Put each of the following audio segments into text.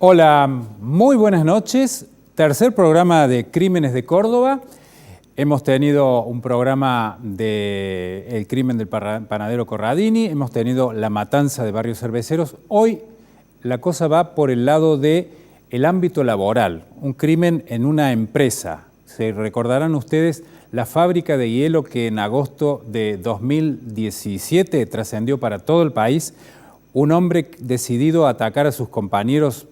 Hola, muy buenas noches. Tercer programa de Crímenes de Córdoba. Hemos tenido un programa de el crimen del panadero Corradini, hemos tenido la matanza de Barrios Cerveceros. Hoy la cosa va por el lado del ámbito laboral, un crimen en una empresa. Se recordarán ustedes la fábrica de hielo que en agosto de 2017 trascendió para todo el país. Un hombre decidido a atacar a sus compañeros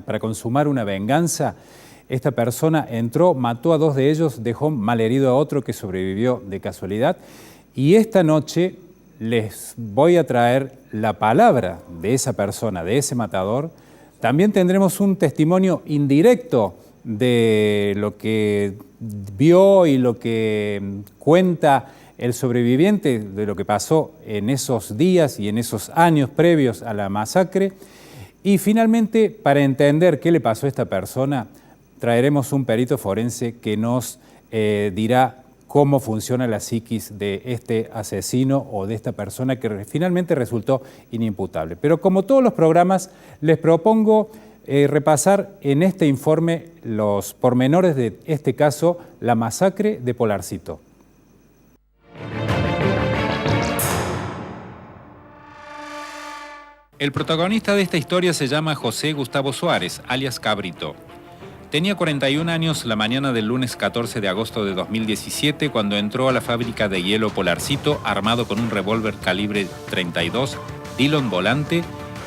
para consumar una venganza. Esta persona entró, mató a dos de ellos, dejó malherido a otro que sobrevivió de casualidad. Y esta noche les voy a traer la palabra de esa persona, de ese matador. También tendremos un testimonio indirecto de lo que vio y lo que cuenta el sobreviviente de lo que pasó en esos días y en esos años previos a la masacre. Y finalmente, para entender qué le pasó a esta persona, traeremos un perito forense que nos dirá cómo funciona la psiquis de este asesino o de esta persona que finalmente resultó inimputable. Pero como todos los programas, les propongo repasar en este informe los pormenores de este caso, la masacre de Polarcito. El protagonista de esta historia se llama José Gustavo Suárez, alias Cabrito. Tenía 41 años la mañana del lunes 14 de agosto de 2017 cuando entró a la fábrica de hielo Polarcito armado con un revólver calibre 32, Dillon volante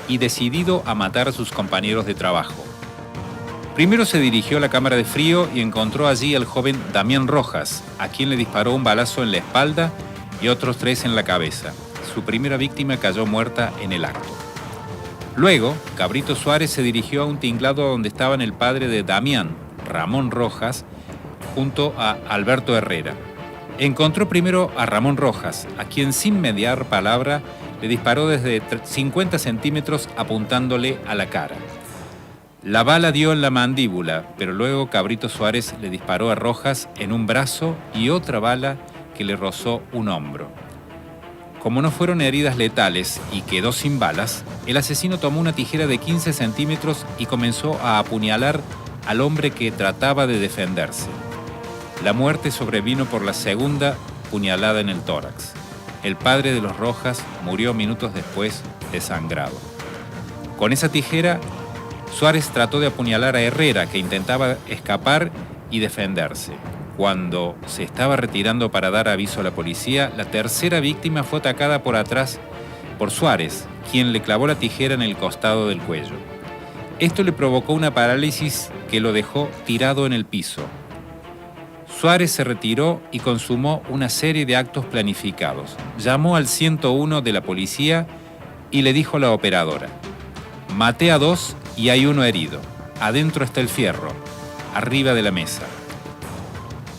y decidido a matar a sus compañeros de trabajo. Primero se dirigió a la cámara de frío y encontró allí al joven Damián Rojas, a quien le disparó un balazo en la espalda y otros 3 en la cabeza. Su primera víctima cayó muerta en el acto. Luego, Cabrito Suárez se dirigió a un tinglado donde estaban el padre de Damián, Ramón Rojas, junto a Alberto Herrera. Encontró primero a Ramón Rojas, a quien sin mediar palabra le disparó desde 50 centímetros apuntándole a la cara. La bala dio en la mandíbula, pero luego Cabrito Suárez le disparó a Rojas en un brazo y otra bala que le rozó un hombro. Como no fueron heridas letales y quedó sin balas, el asesino tomó una tijera de 15 centímetros y comenzó a apuñalar al hombre que trataba de defenderse. La muerte sobrevino por la segunda puñalada en el tórax. El padre de los Rojas murió minutos después desangrado. Con esa tijera, Suárez trató de apuñalar a Herrera, que intentaba escapar y defenderse. Cuando se estaba retirando para dar aviso a la policía, la tercera víctima fue atacada por atrás por Suárez, quien le clavó la tijera en el costado del cuello. Esto le provocó una parálisis que lo dejó tirado en el piso. Suárez se retiró y consumó una serie de actos planificados. Llamó al 101 de la policía y le dijo a la operadora: «Maté a 2 y hay 1 herido. Adentro está el fierro, arriba de la mesa».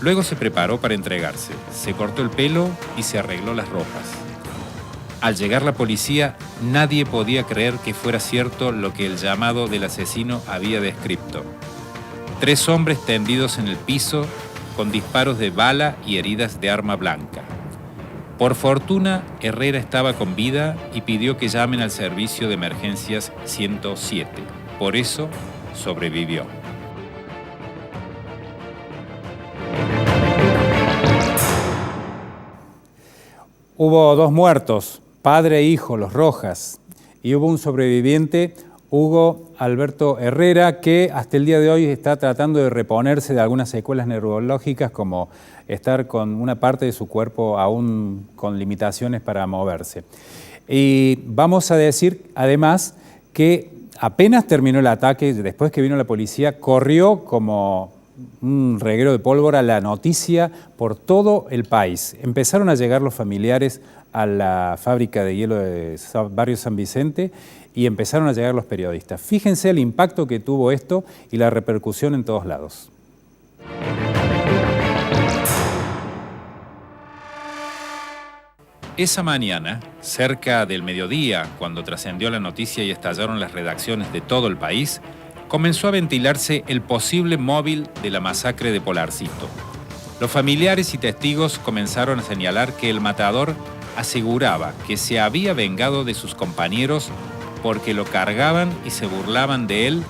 Luego se preparó para entregarse, se cortó el pelo y se arregló las ropas. Al llegar la policía, nadie podía creer que fuera cierto lo que el llamado del asesino había descrito. 3 hombres tendidos en el piso, con disparos de bala y heridas de arma blanca. Por fortuna, Herrera estaba con vida y pidió que llamen al servicio de emergencias 107. Por eso, sobrevivió. Hubo 2 muertos, padre e hijo, los Rojas, y hubo un sobreviviente, Hugo Alberto Herrera, que hasta el día de hoy está tratando de reponerse de algunas secuelas neurológicas, como estar con una parte de su cuerpo aún con limitaciones para moverse. Y vamos a decir, además, que apenas terminó el ataque, después que vino la policía, corrió como un reguero de pólvora la noticia por todo el país. Empezaron a llegar los familiares a la fábrica de hielo de Barrio San Vicente y empezaron a llegar los periodistas. Fíjense el impacto que tuvo esto y la repercusión en todos lados. Esa mañana, cerca del mediodía, cuando trascendió la noticia y estallaron las redacciones de todo el país, comenzó a ventilarse el posible móvil de la masacre de Polarcito. Los familiares y testigos comenzaron a señalar que el matador aseguraba que se había vengado de sus compañeros porque lo cargaban y se burlaban de él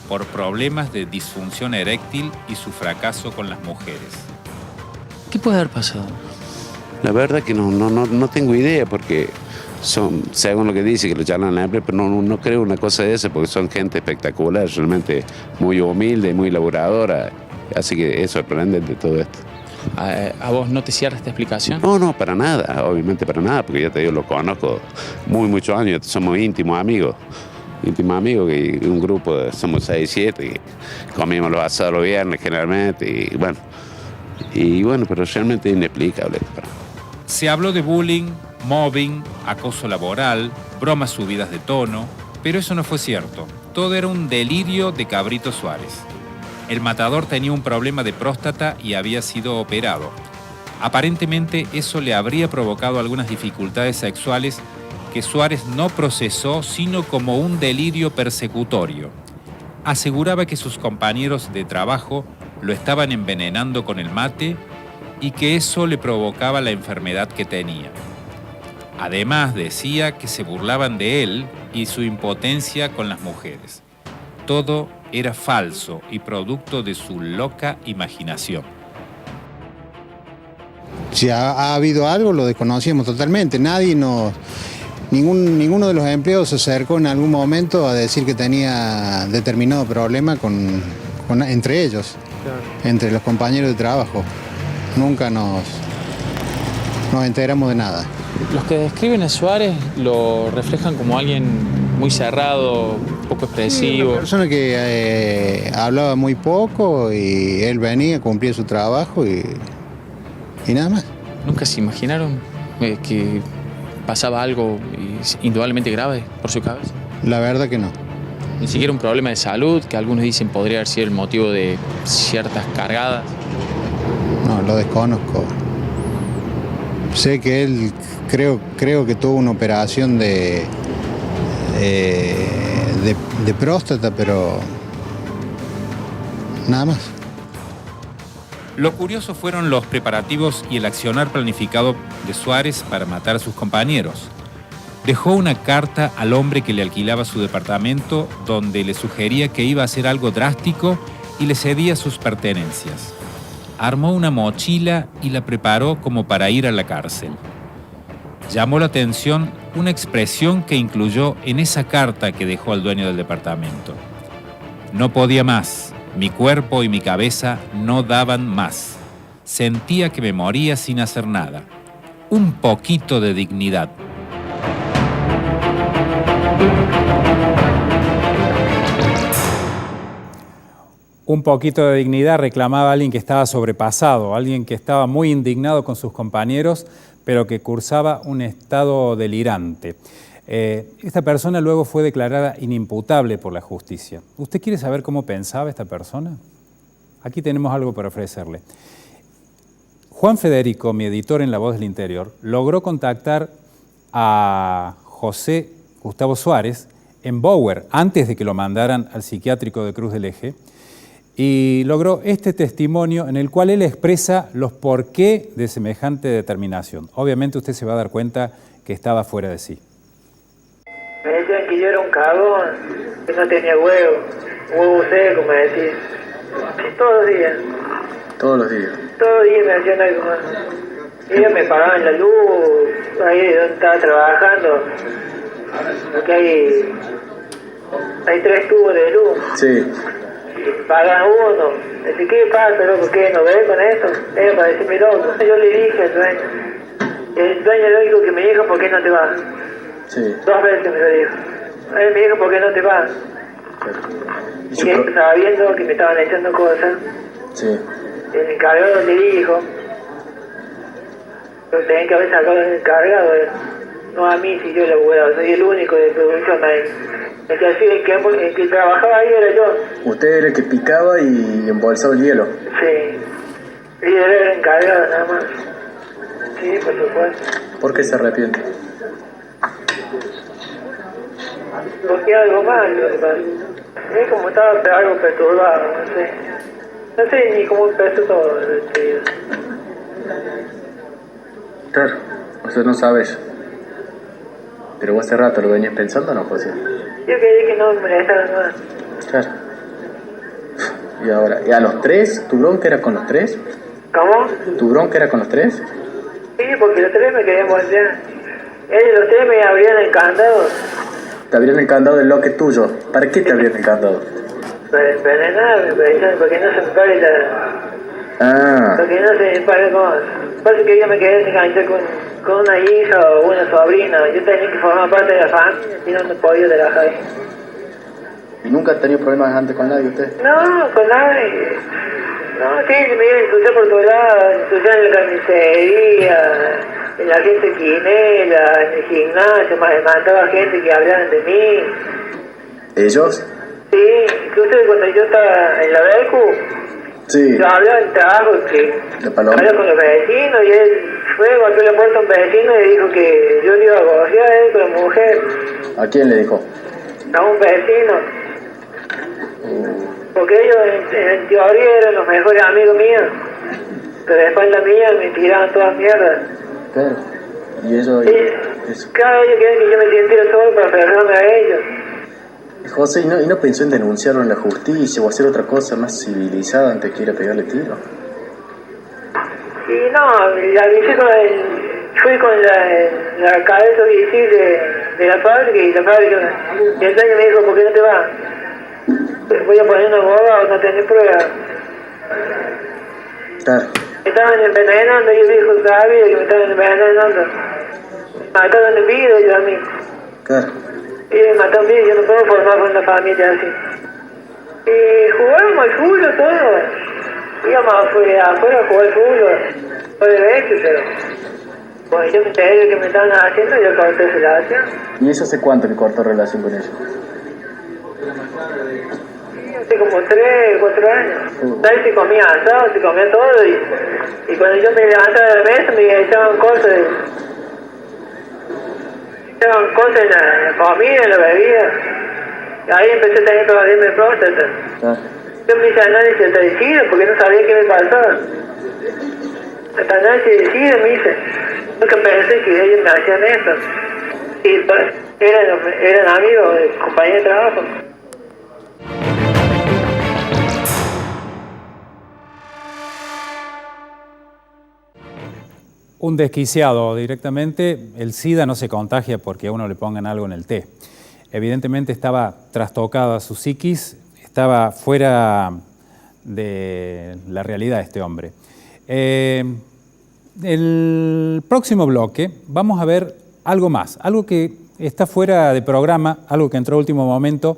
por problemas de disfunción eréctil y su fracaso con las mujeres. ¿Qué puede haber pasado? La verdad que no tengo idea porque son, según lo que dice, que lo llaman hambre, pero no creo una cosa de esa porque son gente espectacular, realmente muy humilde, muy laboradora, así que es sorprendente todo esto. ¿A vos no te cierra esta explicación? No, para nada, obviamente para nada, porque ya te digo, lo conozco muchos años, somos íntimos amigos, que un grupo, somos 6, 7, y comimos los asados los viernes generalmente, y bueno, pero realmente es inexplicable. Se habló de bullying, mobbing, acoso laboral, bromas subidas de tono, pero eso no fue cierto. Todo era un delirio de Cabrito Suárez. El matador tenía un problema de próstata y había sido operado. Aparentemente eso le habría provocado algunas dificultades sexuales que Suárez no procesó sino como un delirio persecutorio. Aseguraba que sus compañeros de trabajo lo estaban envenenando con el mate y que eso le provocaba la enfermedad que tenía. Además decía que se burlaban de él y su impotencia con las mujeres. Todo era falso y producto de su loca imaginación. Si ha habido algo, lo desconocíamos totalmente. Ninguno de los empleados se acercó en algún momento a decir que tenía determinado problema entre ellos, claro, entre los compañeros de trabajo. Nunca nos enteramos de nada. Los que describen a Suárez lo reflejan como alguien muy cerrado, poco expresivo. Sí, una persona que hablaba muy poco y él venía, cumplía su trabajo y nada más. ¿Nunca se imaginaron que pasaba algo indudablemente grave por su cabeza? La verdad que no. Ni siquiera un problema de salud, que algunos dicen podría haber sido el motivo de ciertas cargadas. No, lo desconozco. Sé que él creo que tuvo una operación de próstata, pero nada más. Lo curioso fueron los preparativos y el accionar planificado de Suárez para matar a sus compañeros. Dejó una carta al hombre que le alquilaba su departamento donde le sugería que iba a hacer algo drástico y le cedía sus pertenencias. Armó una mochila y la preparó como para ir a la cárcel. Llamó la atención una expresión que incluyó en esa carta que dejó al dueño del departamento. No podía más, mi cuerpo y mi cabeza no daban más. Sentía que me moría sin hacer nada. Un poquito de dignidad. Un poquito de dignidad reclamaba alguien que estaba sobrepasado, alguien que estaba muy indignado con sus compañeros, pero que cursaba un estado delirante. Esta persona luego fue declarada inimputable por la justicia. ¿Usted quiere saber cómo pensaba esta persona? Aquí tenemos algo para ofrecerle. Juan Federico, mi editor en La Voz del Interior, logró contactar a José Gustavo Suárez en Bower, antes de que lo mandaran al psiquiátrico de Cruz del Eje, y logró este testimonio en el cual él expresa los porqué de semejante determinación. Obviamente usted se va a dar cuenta que estaba fuera de sí. Me decían que yo era un cagón, que no tenía huevo seco, me decían. Todos los días. Todos los días. Todos los días me hacían algo más. Ellos me pagaban la luz, ahí donde estaba trabajando, porque hay 3 tubos de luz. Sí. Pagan uno. Dice, ¿qué pasa, loco? ¿Qué? ¿No ves con esto? Era para decirme loco. Yo le dije al dueño. El dueño le dijo que me dijo, ¿por qué no te vas? Sí. 2 veces me lo dijo. Él me dijo, ¿por qué no te vas? Y que estaba viendo que me estaban echando cosas. Sí. El encargado le dijo, pero tenían que haber sacado el encargado, no a mí, si yo laburaba, soy el único de producción ahí. El que hacía, el que trabajaba ahí era yo. Usted era el que picaba y embolsaba el hielo. Sí. Y él era el encargado nada más. Sí, por supuesto. ¿Por qué se arrepiente? Porque algo mal, lo que pasa. Es como estaba algo perturbado, no sé. No sé ni cómo empezó todo este video. Claro, o sea, no sabes. Pero vos hace rato lo venías pensando, ¿no, José? Yo quería que no me dejaran más. Claro. Y ahora, ¿y a los tres? ¿Tu bronca era con los tres? ¿Cómo? ¿Tu bronca era con los tres? Sí, porque los tres me querían voltear. Ellos los tres me abrían el candado. Te abrían el candado del loque tuyo. ¿Para qué te abrían el candado? Para envenenarme, porque no se me pare la... Ah, Porque no se me pare cosas. Pasa que yo me quedé enganchado con una hija o una sobrina. Yo tenía que formar parte de la familia y no me podía trabajar ahí. ¿y nunca ha tenido problemas antes con nadie usted? No, con nadie. No, sí, me iba a ensuciar por todos lados, ensuciar en la carnicería, en la gente quinela, en el gimnasio, me mataba gente que hablaban de mí. ¿Ellos? Sí, incluso cuando yo estaba en la BECU, Sí. yo hablaba del trabajo que ¿De Paloma? hablaba con los vecinos y él fue, golpeó la puerta a un vecino y dijo que yo le iba a gocear a él con la mujer, ¿A quién le dijo? a un vecino. Porque ellos en teoría eran los mejores amigos míos, pero después la mía me tiraban todas mierdas. Claro. ¿Y ellos? Y Eso. cada vez que yo me sintiera solo para aferrarme a ellos. José, ¿y no pensó en denunciarlo en la justicia o hacer otra cosa más civilizada antes que ir a pegarle tiro? Y no, la avisé fui con la cabeza visible de la fábrica y la fábrica, y el dueño me dijo, ¿por qué no te vas? Voy a poner una boba o no tenés pruebas. Claro. Me estaban envenenando, yo dijo, sabía que me estaban envenenando. Mataron de vida ellos a mí. Claro. Y me mataron bien, yo no puedo formar una familia así. Y jugábamos al fútbol todo. Íbamos afuera a jugar al fútbol. Fue de veces, pero... Bueno, yo me enteré de que me estaban haciendo y yo corté relación. ¿Y eso hace cuánto que cortó relación con ellos? Hace como 3, 4 años. ¿Sabes? Se comía asado, se comía todo y cuando yo me levantaba de la mesa me echaban cosas. Echaban cosas en la comida, en la bebida. Y ahí empecé a tener problemas de próstata. Claro. Yo me hice análisis de SIDA porque no sabía qué me pasaba. Hasta análisis de SIDA me hice. Nunca pensé que ellos me hacían eso. Y pues, eran amigos, compañeros de trabajo. Un desquiciado directamente. El SIDA no se contagia porque a uno le pongan algo en el té. Evidentemente estaba trastocada su psiquis, estaba fuera de la realidad este hombre. El próximo bloque vamos a ver algo más, algo que está fuera de programa, algo que entró a último momento.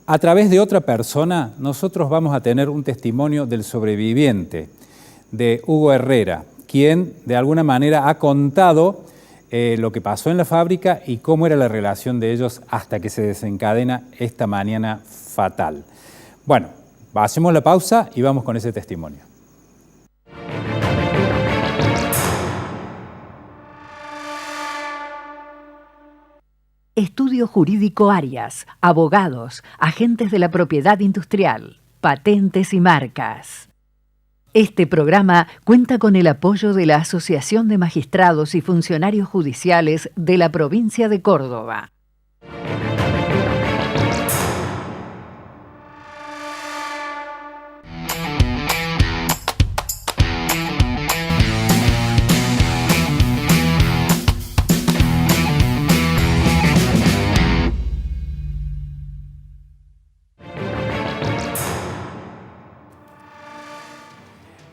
A través de otra persona nosotros vamos a tener un testimonio del sobreviviente, de Hugo Herrera, quien de alguna manera ha contado lo que pasó en la fábrica y cómo era la relación de ellos hasta que se desencadena esta mañana fatal. Bueno, hacemos la pausa y vamos con ese testimonio. Estudio Jurídico Arias, abogados, agentes de la propiedad industrial, patentes y marcas. Este programa cuenta con el apoyo de la Asociación de Magistrados y Funcionarios Judiciales de la provincia de Córdoba.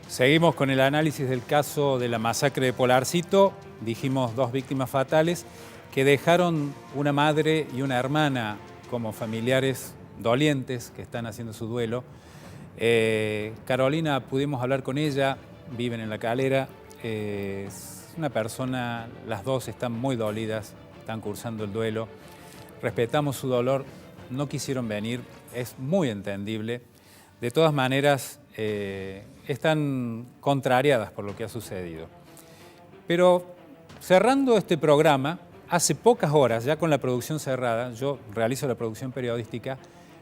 Seguimos con el análisis del caso de la masacre de Polarcito. Dijimos 2 víctimas fatales que dejaron una madre y una hermana como familiares dolientes que están haciendo su duelo. Carolina, pudimos hablar con ella, viven en La Calera, es una persona, las dos están muy dolidas, están cursando el duelo, respetamos su dolor, no quisieron venir, es muy entendible. De todas maneras, están contrariadas por lo que ha sucedido. Pero cerrando este programa, hace pocas horas, ya con la producción cerrada, yo realizo la producción periodística,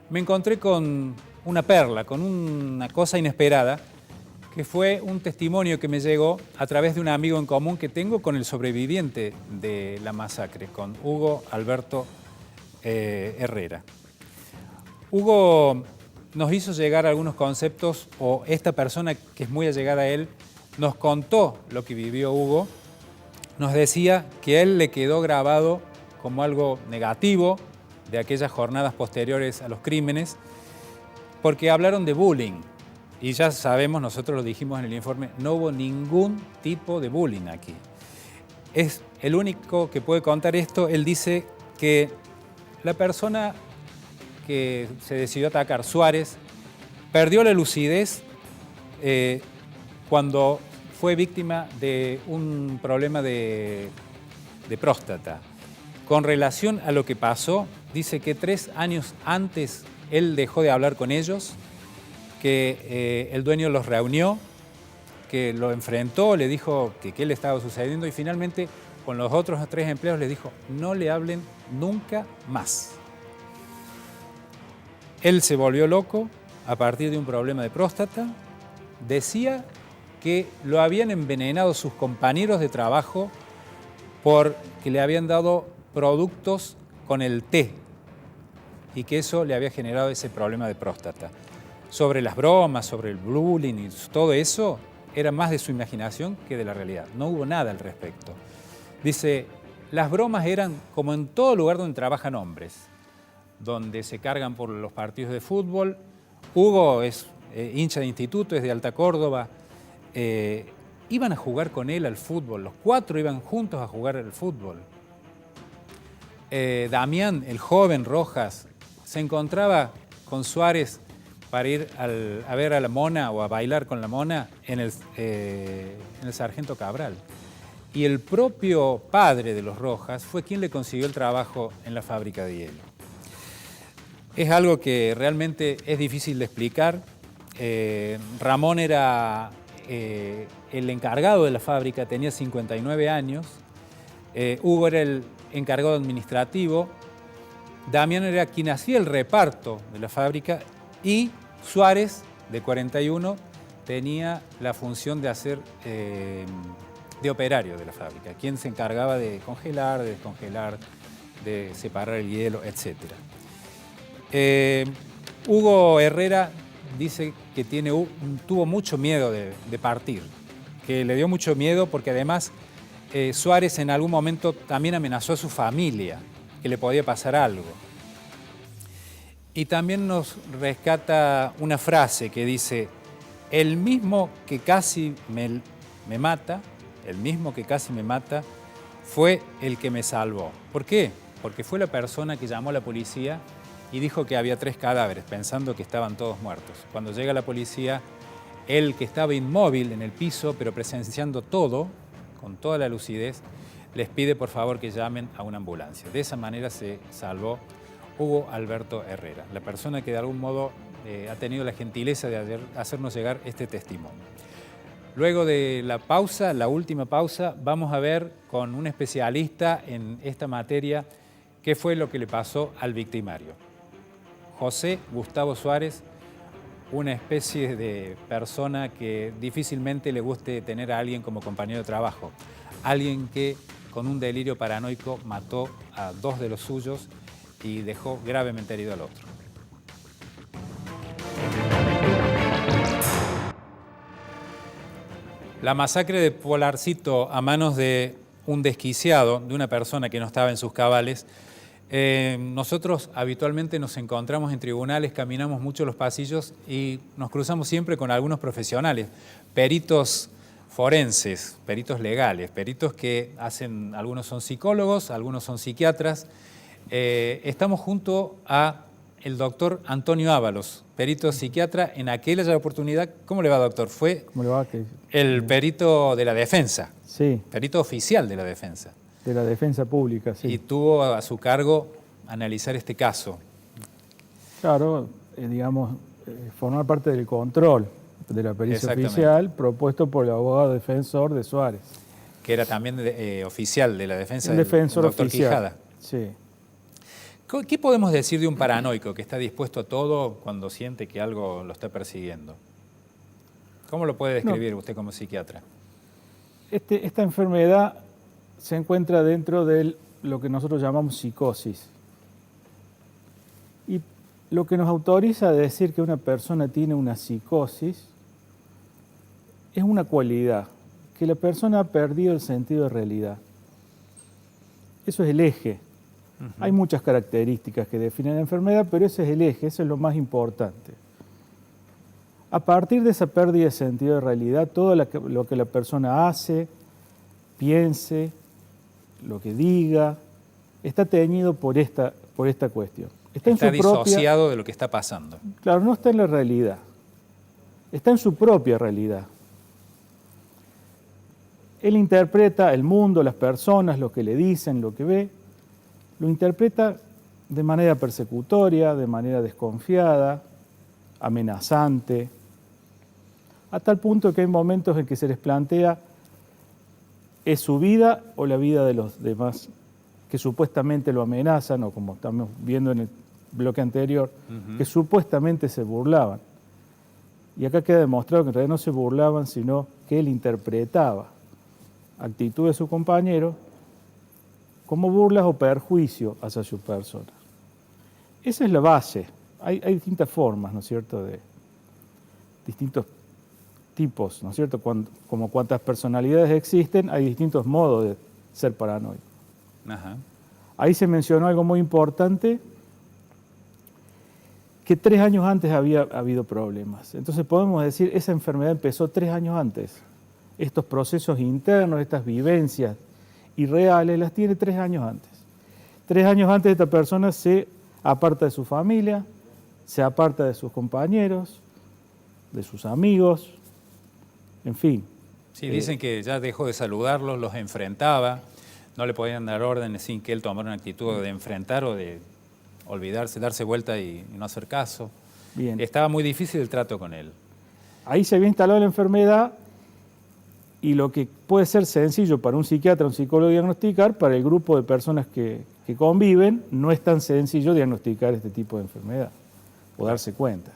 me encontré con una perla, con una cosa inesperada, que fue un testimonio que me llegó a través de un amigo en común que tengo con el sobreviviente de la masacre, con Hugo Alberto Herrera. Hugo nos hizo llegar algunos conceptos, o esta persona que es muy allegada a él, nos contó lo que vivió Hugo, nos decía que a él le quedó grabado como algo negativo de aquellas jornadas posteriores a los crímenes, porque hablaron de bullying. Y ya sabemos, nosotros lo dijimos en el informe, no hubo ningún tipo de bullying aquí. Es el único que puede contar esto. Él dice que la persona que se decidió atacar, Suárez, perdió la lucidez cuando fue víctima de un problema de próstata. Con relación a lo que pasó, dice que 3 años antes él dejó de hablar con ellos, que el dueño los reunió, que lo enfrentó, le dijo que qué le estaba sucediendo y finalmente con los otros 3 empleados les dijo no le hablen nunca más. Él se volvió loco a partir de un problema de próstata, decía que lo habían envenenado sus compañeros de trabajo porque le habían dado productos con el té y que eso le había generado ese problema de próstata. Sobre las bromas, sobre el bullying y todo eso, era más de su imaginación que de la realidad. No hubo nada al respecto. Dice, las bromas eran como en todo lugar donde trabajan hombres, donde se cargan por los partidos de fútbol. Hugo es hincha de instituto, es de Alta Córdoba. Iban a jugar con él al fútbol, los 4 iban juntos a jugar al fútbol. Damián, el joven Rojas, se encontraba con Suárez para ir a ver a la Mona o a bailar con la Mona en el Sargento Cabral. Y el propio padre de los Rojas fue quien le consiguió el trabajo en la fábrica de hielo. Es algo que realmente es difícil de explicar. Ramón era el encargado de la fábrica, tenía 59 años. Hugo era el encargado administrativo. Damián era quien hacía el reparto de la fábrica y Suárez, de 41, tenía la función de hacer de operario de la fábrica, quien se encargaba de congelar, de descongelar, de separar el hielo, etc. Hugo Herrera dice que tuvo mucho miedo de partir, que le dio mucho miedo porque además Suárez en algún momento también amenazó a su familia, que le podía pasar algo. Y también nos rescata una frase que dice, el mismo que casi me mata, fue el que me salvó. ¿Por qué? Porque fue la persona que llamó a la policía y dijo que había 3 cadáveres, pensando que estaban todos muertos. Cuando llega la policía, él que estaba inmóvil en el piso, pero presenciando todo, con toda la lucidez, les pide por favor que llamen a una ambulancia. De esa manera se salvó Hugo Alberto Herrera, la persona que de algún modo ha tenido la gentileza de hacernos llegar este testimonio. Luego de la pausa, la última pausa, vamos a ver con un especialista en esta materia qué fue lo que le pasó al victimario. José Gustavo Suárez, una especie de persona que difícilmente le guste tener a alguien como compañero de trabajo. Alguien que con un delirio paranoico mató a 2 de los suyos y dejó gravemente herido al otro. La masacre de Polarcito a manos de un desquiciado, de una persona que no estaba en sus cabales. Nosotros habitualmente nos encontramos en tribunales, caminamos mucho los pasillos y nos cruzamos siempre con algunos profesionales, peritos forenses, peritos legales, peritos que hacen, algunos son psicólogos, algunos son psiquiatras. Estamos junto a el doctor Antonio Ábalos, perito psiquiatra en aquella oportunidad. ¿Cómo le va, doctor? Fue ¿Cómo le va? el perito de la defensa, Sí, perito oficial de la defensa. de la defensa pública, sí. Y tuvo a su cargo analizar este caso. Claro, digamos, formar parte del control de la pericia Exactamente. oficial propuesto por el abogado defensor de Suárez. Que era también oficial de la defensa Un del defensor doctor oficial. Quijada. Sí. ¿Qué podemos decir de un paranoico que está dispuesto a todo cuando siente que algo lo está persiguiendo? ¿Cómo lo puede describir usted como psiquiatra? Esta enfermedad se encuentra dentro de lo que nosotros llamamos psicosis. Y lo que nos autoriza a decir que una persona tiene una psicosis es una cualidad, que la persona ha perdido el sentido de realidad. Eso es el eje. Hay muchas características que definen la enfermedad, pero ese es el eje, eso es lo más importante. A partir de esa pérdida de sentido de realidad, todo lo que la persona hace, piense, lo que diga, está teñido por esta cuestión. Está en su disociado de lo que está pasando. Claro, no está en la realidad, está en su propia realidad. Él interpreta el mundo, las personas, lo que le dicen, lo que ve, lo interpreta de manera persecutoria, de manera desconfiada, amenazante, a tal punto que hay momentos en que se les plantea ¿es su vida o la vida de los demás que supuestamente lo amenazan, o como estamos viendo en el bloque anterior, que supuestamente se burlaban? Y acá queda demostrado que en realidad no se burlaban, sino que él interpretaba actitud de su compañero como burlas o perjuicio hacia su persona. Esa es la base. Hay distintas formas, ¿no es cierto?, de distintos tipos, ¿no es cierto? Como cuantas personalidades existen, hay distintos modos de ser paranoico. Ajá. Ahí se mencionó algo muy importante, que 3 años antes había habido problemas. Entonces podemos decir, esa enfermedad empezó 3 años antes. Estos procesos internos, estas vivencias irreales, las tiene 3 años antes. 3 años antes esta persona se aparta de su familia, se aparta de sus compañeros, de sus amigos, en fin. Sí, dicen que ya dejó de saludarlos, los enfrentaba, no le podían dar órdenes sin que él tomara una actitud de enfrentar o de olvidarse, darse vuelta y no hacer caso. Bien. Estaba muy difícil el trato con él. Ahí se había instalado la enfermedad, y lo que puede ser sencillo para un psiquiatra o un psicólogo diagnosticar, para el grupo de personas que conviven, no es tan sencillo diagnosticar este tipo de enfermedad o darse cuenta.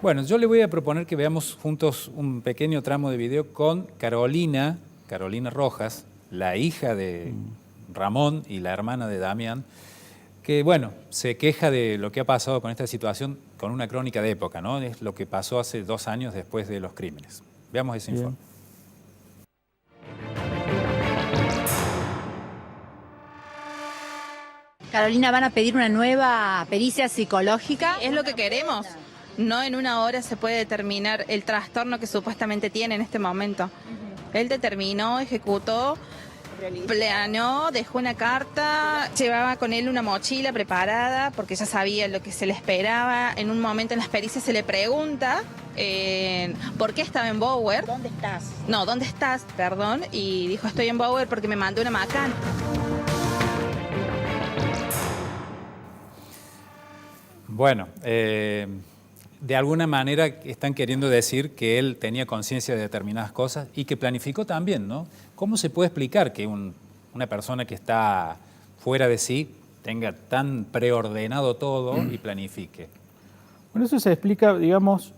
Bueno, yo le voy a proponer que veamos juntos un pequeño tramo de video con Carolina Rojas, la hija de Ramón y la hermana de Damián, que, bueno, se queja de lo que ha pasado con esta situación con una crónica de época, ¿no? Es lo que pasó hace 2 años después de los crímenes. Veamos ese informe. Carolina, ¿van a pedir una nueva pericia psicológica? Es lo que queremos. No en una hora se puede determinar el trastorno que supuestamente tiene en este momento. Él determinó, ejecutó, planeó, dejó una carta, llevaba con él una mochila preparada porque ya sabía lo que se le esperaba. En un momento en las pericias se le pregunta por qué estaba en Bower. ¿Dónde estás? No, ¿dónde estás? Perdón. Y dijo, estoy en Bower porque me mandó una macana. Bueno, de alguna manera están queriendo decir que él tenía conciencia de determinadas cosas y que planificó también, ¿no? ¿Cómo se puede explicar que una persona que está fuera de sí tenga tan preordenado todo y planifique? Bueno, eso se explica, digamos,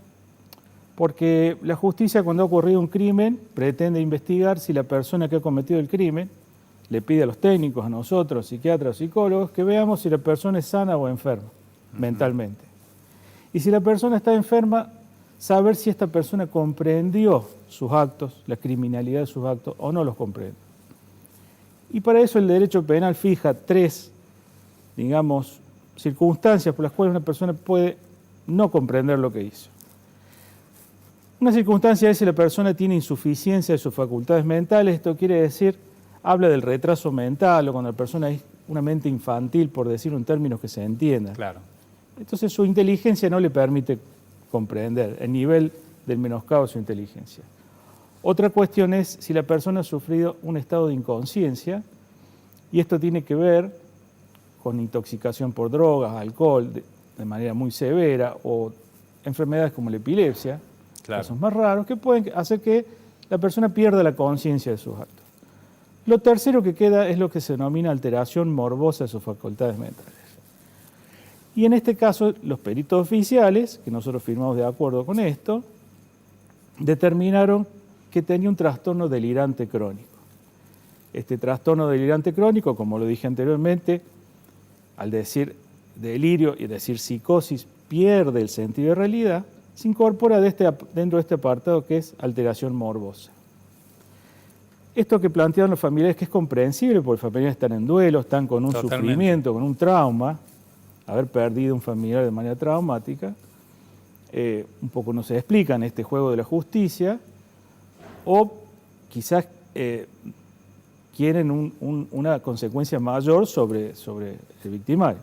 porque la justicia, cuando ha ocurrido un crimen, pretende investigar si la persona que ha cometido el crimen le pide a los técnicos, a nosotros, psiquiatras, psicólogos, que veamos si la persona es sana o enferma mentalmente. Y si la persona está enferma, saber si esta persona comprendió sus actos, la criminalidad de sus actos, o no los comprende. Y para eso el derecho penal fija 3, digamos, circunstancias por las cuales una persona puede no comprender lo que hizo. Una circunstancia es si la persona tiene insuficiencia de sus facultades mentales. Esto quiere decir, habla del retraso mental, o cuando la persona es una mente infantil, por decirlo en términos que se entiendan. Claro. Entonces su inteligencia no le permite comprender el nivel del menoscabo de su inteligencia. Otra cuestión es si la persona ha sufrido un estado de inconsciencia, y esto tiene que ver con intoxicación por drogas, alcohol, de manera muy severa, o enfermedades como la epilepsia, casos más raros, que pueden hacer que la persona pierda la conciencia de sus actos. Lo tercero que queda es lo que se denomina alteración morbosa de sus facultades mentales. Y en este caso, los peritos oficiales, que nosotros firmamos de acuerdo con esto, determinaron que tenía un trastorno delirante crónico. Este trastorno delirante crónico, como lo dije anteriormente, al decir delirio y decir psicosis, pierde el sentido de realidad, se incorpora dentro de este apartado que es alteración morbosa. Esto que plantearon los familiares, que es comprensible, porque los familiares están en duelo, están con un sufrimiento, con un trauma, haber perdido un familiar de manera traumática, un poco no se explica en este juego de la justicia, o quizás quieren una consecuencia mayor sobre el victimario.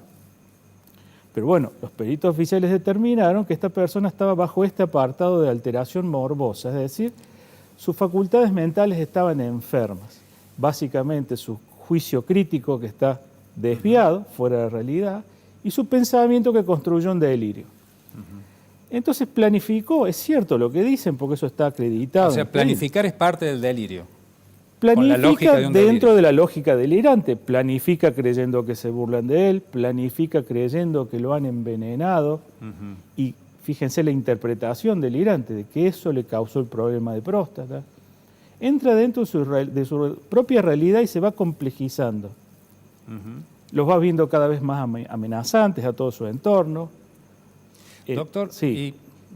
Pero bueno, los peritos oficiales determinaron que esta persona estaba bajo este apartado de alteración morbosa, es decir, sus facultades mentales estaban enfermas. Básicamente su juicio crítico que está desviado, fuera de la realidad, y su pensamiento que construyó un delirio. Entonces planificó, es cierto lo que dicen, porque eso está acreditado. O sea, planificar es parte del delirio. Planifica dentro de la lógica delirante, planifica creyendo que se burlan de él, planifica creyendo que lo han envenenado, y fíjense la interpretación delirante de que eso le causó el problema de próstata. Entra dentro de su propia realidad y se va complejizando. Los va viendo cada vez más amenazantes a todo su entorno. Doctor, sí. Y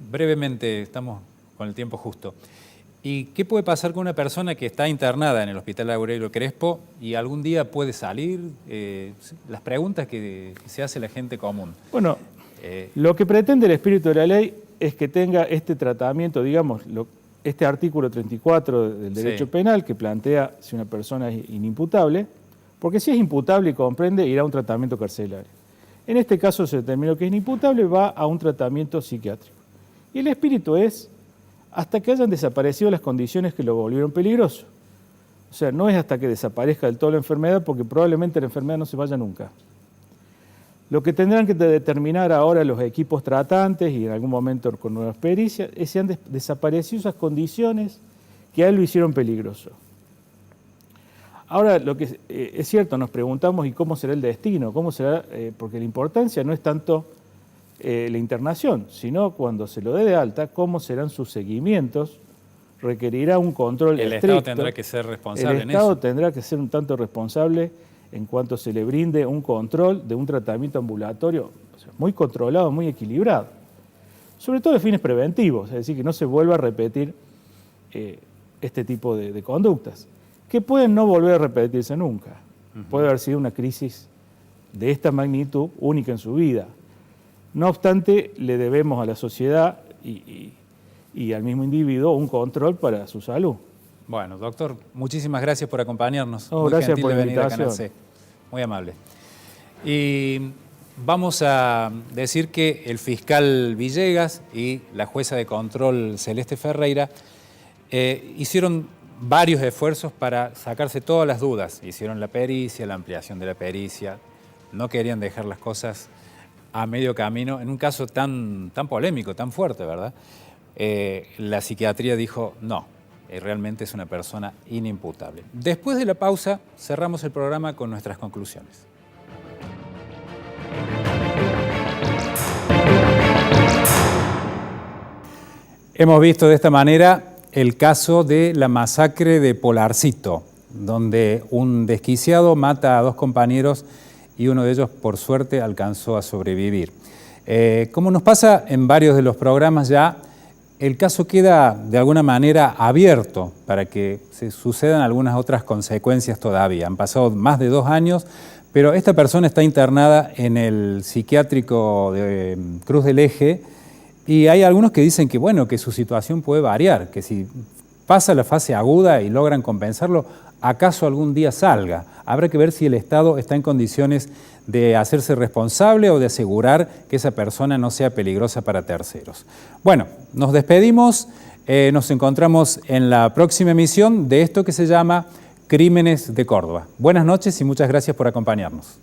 brevemente, estamos con el tiempo justo. ¿Y qué puede pasar con una persona que está internada en el Hospital Aurelio Crespo y algún día puede salir? Las preguntas que se hace la gente común. Bueno, lo que pretende el espíritu de la ley es que tenga este tratamiento, digamos, este artículo 34 del derecho penal que plantea si una persona es inimputable, porque si es imputable y comprende, irá a un tratamiento carcelario. En este caso se determinó que es inimputable, va a un tratamiento psiquiátrico. Y el espíritu es hasta que hayan desaparecido las condiciones que lo volvieron peligroso. O sea, no es hasta que desaparezca del todo la enfermedad, porque probablemente la enfermedad no se vaya nunca. Lo que tendrán que determinar ahora los equipos tratantes y en algún momento con nuevas pericias es si han desaparecido esas condiciones que a él lo hicieron peligroso. Ahora, lo que es cierto, nos preguntamos ¿y cómo será el destino? ¿Cómo será? Porque la importancia no es tanto la internación, sino cuando se lo dé de alta, cómo serán sus seguimientos, requerirá un control estricto. El Estado tendrá que ser responsable en eso. El Estado tendrá que ser un tanto responsable en cuanto se le brinde un control de un tratamiento ambulatorio, o sea, muy controlado, muy equilibrado, sobre todo de fines preventivos, es decir, que no se vuelva a repetir este tipo de conductas, que pueden no volver a repetirse nunca. Puede haber sido una crisis de esta magnitud única en su vida. No obstante, le debemos a la sociedad y al mismo individuo un control para su salud. Bueno, doctor, muchísimas gracias por acompañarnos. Muy gracias gentil por la de venir a invitación. Canal C. Muy amable. Y vamos a decir que el fiscal Villegas y la jueza de control Celeste Ferreira hicieron varios esfuerzos para sacarse todas las dudas. Hicieron la pericia, la ampliación de la pericia. No querían dejar las cosas a medio camino en un caso tan polémico, tan fuerte, ¿verdad? La psiquiatría dijo no. Realmente es una persona inimputable. Después de la pausa, cerramos el programa con nuestras conclusiones. Hemos visto de esta manera el caso de la masacre de Polarcito, donde un desquiciado mata a dos compañeros y uno de ellos, por suerte, alcanzó a sobrevivir. Como nos pasa en varios de los programas ya, el caso queda de alguna manera abierto para que se sucedan algunas otras consecuencias todavía. Han pasado más de 2 años, pero esta persona está internada en el psiquiátrico de Cruz del Eje y hay algunos que dicen que, bueno, que su situación puede variar, que si pasa la fase aguda y logran compensarlo, acaso algún día salga. Habrá que ver si el Estado está en condiciones de hacerse responsable o de asegurar que esa persona no sea peligrosa para terceros. Bueno, nos despedimos, nos encontramos en la próxima emisión de esto que se llama Crímenes de Córdoba. Buenas noches y muchas gracias por acompañarnos.